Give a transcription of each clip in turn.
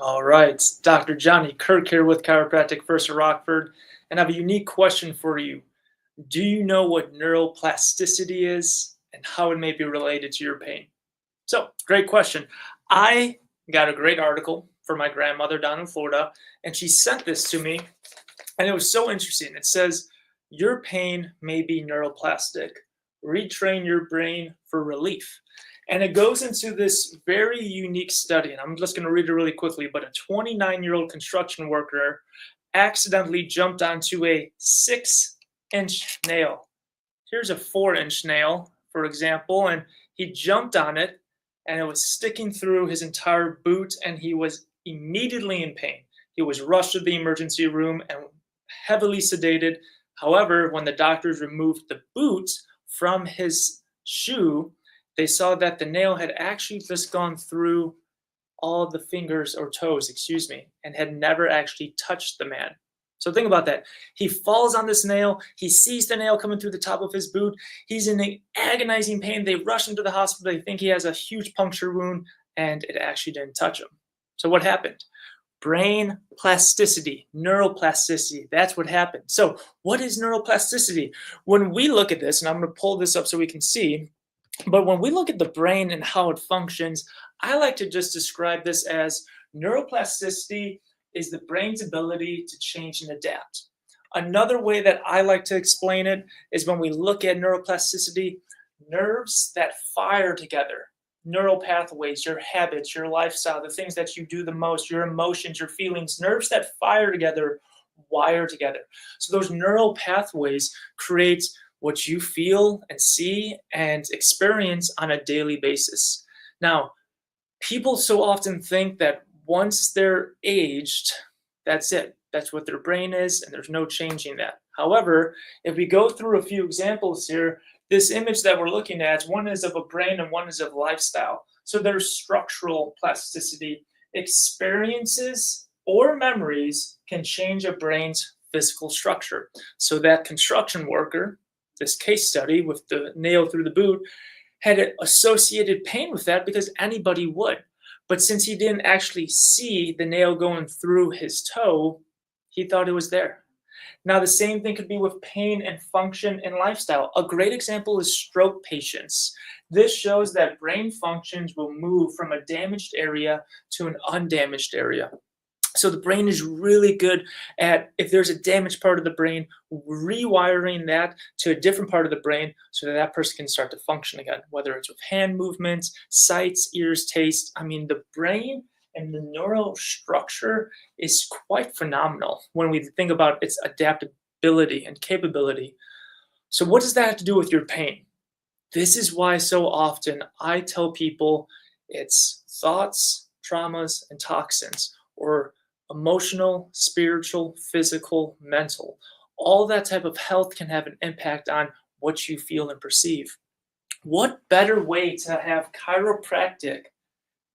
All right, Dr. Johnny Kirk here with Chiropractic First of Rockford, and I have a unique question for you. Do you know what neuroplasticity is and how it may be related to your pain? So, great question. I got a great article for my grandmother down in Florida, and she sent this to me, and it was so interesting. It says, your pain may be neuroplastic. Retrain your brain for relief. And it goes into this very unique study. And I'm just going to read it really quickly. But a 29-year-old construction worker accidentally jumped onto a 6-inch nail. Here's a 4-inch nail, for example. And he jumped on it, and it was sticking through his entire boot, and he was immediately in pain. He was rushed to the emergency room and heavily sedated. However, when the doctors removed the boot from his shoe, they saw that the nail had actually just gone through all the fingers or toes, excuse me, and had never actually touched the man. So think about that. He falls on this nail. He sees the nail coming through the top of his boot. He's in agonizing pain. They rush him to the hospital. They think he has a huge puncture wound, and it actually didn't touch him. So what happened? Brain plasticity, neuroplasticity, that's what happened. So what is neuroplasticity? When we look at this, and I'm going to pull this up so we can see, but when we look at the brain and how it functions, I like to just describe this as neuroplasticity is the brain's ability to change and adapt. Another way that I like to explain it is when we look at neuroplasticity, nerves that fire together, neural pathways, your habits, your lifestyle, the things that you do the most, your emotions, your feelings, nerves that fire together, wire together. So those neural pathways create what you feel and see and experience on a daily basis. Now, people so often think that once they're aged, that's it. That's what their brain is, and there's no changing that. However, if we go through a few examples here, this image that we're looking at, one is of a brain and one is of lifestyle. So there's structural plasticity. Experiences or memories can change a brain's physical structure. So that construction worker, this case study with the nail through the boot, had associated pain with that because anybody would. But since he didn't actually see the nail going through his toe, he thought it was there. Now, the same thing could be with pain and function and lifestyle. A great example is stroke patients. This shows that brain functions will move from a damaged area to an undamaged area. So the brain is really good at, if there's a damaged part of the brain, rewiring that to a different part of the brain so that that person can start to function again, whether it's with hand movements, sights, ears, taste. I mean, the brain and the neural structure is quite phenomenal when we think about its adaptability and capability. So what does that have to do with your pain? This is why so often I tell people it's thoughts, traumas, and toxins, or emotional, spiritual, physical, mental. All that type of health can have an impact on what you feel and perceive. What better way to have chiropractic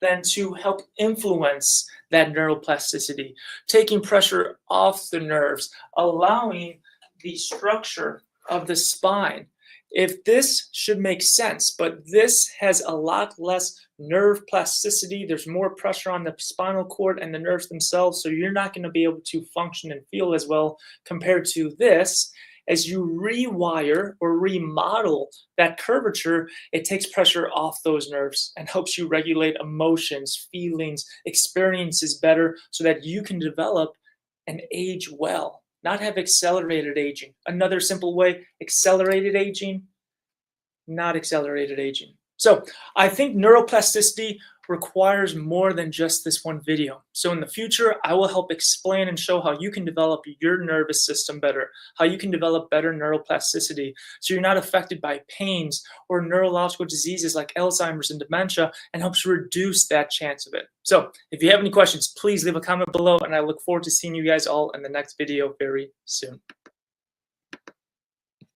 than to help influence that neuroplasticity, taking pressure off the nerves, allowing the structure of the spine. If this should make sense, but this has a lot less nerve plasticity, there's more pressure on the spinal cord and the nerves themselves, so you're not going to be able to function and feel as well compared to this. As you rewire or remodel that curvature, it takes pressure off those nerves and helps you regulate emotions, feelings, experiences better so that you can develop and age well, not have accelerated aging. Another simple way, accelerated aging, not accelerated aging. So I think neuroplasticity requires more than just this one video. So in the future, I will help explain and show how you can develop your nervous system better, how you can develop better neuroplasticity, so you're not affected by pains or neurological diseases like Alzheimer's and dementia, and helps reduce that chance of it. So if you have any questions, please leave a comment below, and I look forward to seeing you guys all in the next video very soon.